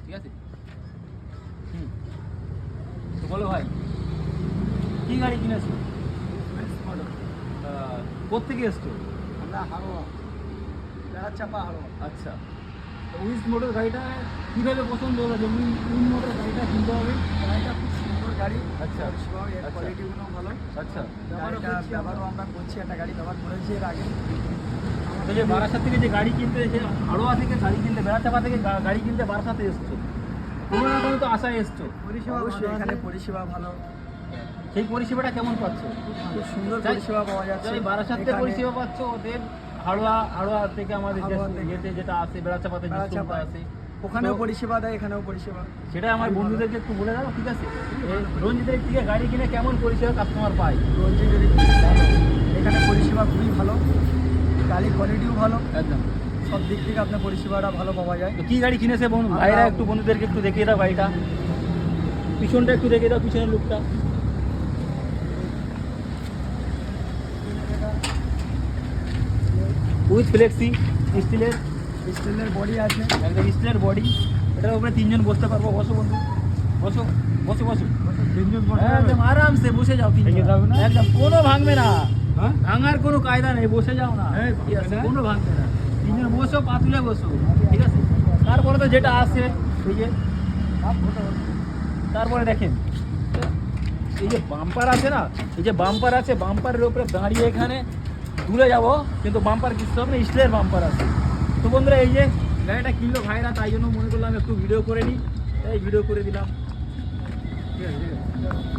ঠিক আছে। তো বলো ভাই, কি গাড়ি কিনেছো? কোথেকে এসছো? আমরা হারোয়া, চাপা হারোয়া। আচ্ছা, তো উইস মোটর গাড়িটা কীভাবে পছন্দ হলো যে উইন মোটর গাড়িটা কিনতে হবে? গাড়িটা খুব সুন্দর গাড়ি, আচ্ছা, পরিষেবাও এর আচ্ছা। কোয়ালিটিগুলো ভালো। আচ্ছা, গাড়িটা ব্যবহারও আমরা করছি, একটা গাড়ি ব্যবহার করেছি এর আগে। তো যে বারাসাত থেকে যে গাড়ি কিনতে, যে হাড়োয়া থেকে গাড়ি কিনতে, বেড়াচাপা থেকে গাড়ি কিনতে বারাসাতে এসছো, কোনো না কোনো তো আশায় এসছো। পরিষেবা অবশ্যই, এখানে পরিষেবা ভালো। সেই পরিষেবাটা কেমন পাচ্ছ? খুব সুন্দর পরিষেবা পাওয়া যাচ্ছে। এই বারাসাতে এখানে পরিষেবা পাচ্ছ, ওদের হাড়োয়া থেকে আমাদের হাড়োয়া থেকে। ইয়েতে যেটা আছে বেড়াচাপাতে যে বেড়াচাপা। আছে, ওখানেও তো পরিষেবা দেয়, এখানেও পরিষেবা। সেটা আমার বন্ধুদেরকে একটু বলে দাও, ঠিক আছে? এই রঞ্জিতের থেকে গাড়ি কিনে কেমন পরিষেবা কাস্টমার পায়? রঞ্জিত যদি ভালো, এখানে পরিষেবা খুবই ভালো, গাড়ির কোয়ালিটিও ভালো, একদম। সব দিক থেকে আপনার পরিষেবাটা ভালো পাওয়া যায়। তো কি গাড়ি কিনেছে বন্ধু ভাইরা, একটু বন্ধুদেরকে একটু দেখিয়ে দাও গাড়িটা, পিছনটা একটু দেখিয়ে দাও, পিছনের লুকটা। উইথ ফ্লেক্সি স্টিলের বডি আছে, একদম স্টিলের বডি, এটার উপরে তিনজন বসতে পারবো। বসো বন্ধু, বসো বসো বসো, তিনজন একদম আরামসে বসে যাও, ভেঙে যাবে না? একদম কোনো ভাঙবে না, হ্যাঁ? ভাঙার কোনো কায়দা নেই, বসে যাও না, এই, ঠিক আছে? ভাঙবে না? কোনো ভাঙবে না, তিনজন বসো, পা তুলে বসো, ঠিক আছে? তারপরে তো যেটা আছে এই যে, তারপরে দেখেন এই যে বাম্পার আছে না, এই যে বাম্পার আছে, বাম্পারের উপরে দাঁড়িয়ে এখানে দূরে যাব, কিন্তু বাম্পার কিছু হবে না, স্টিলের বাম্পার আছে। তো বন্ধুরা, এই যে গাড়িটা কিনলো ভাইরা, তাই জন্য মনে করলাম একটু ভিডিও করে নিই, তাই ভিডিও করে দিলাম, ঠিক আছে, ঠিক আছে।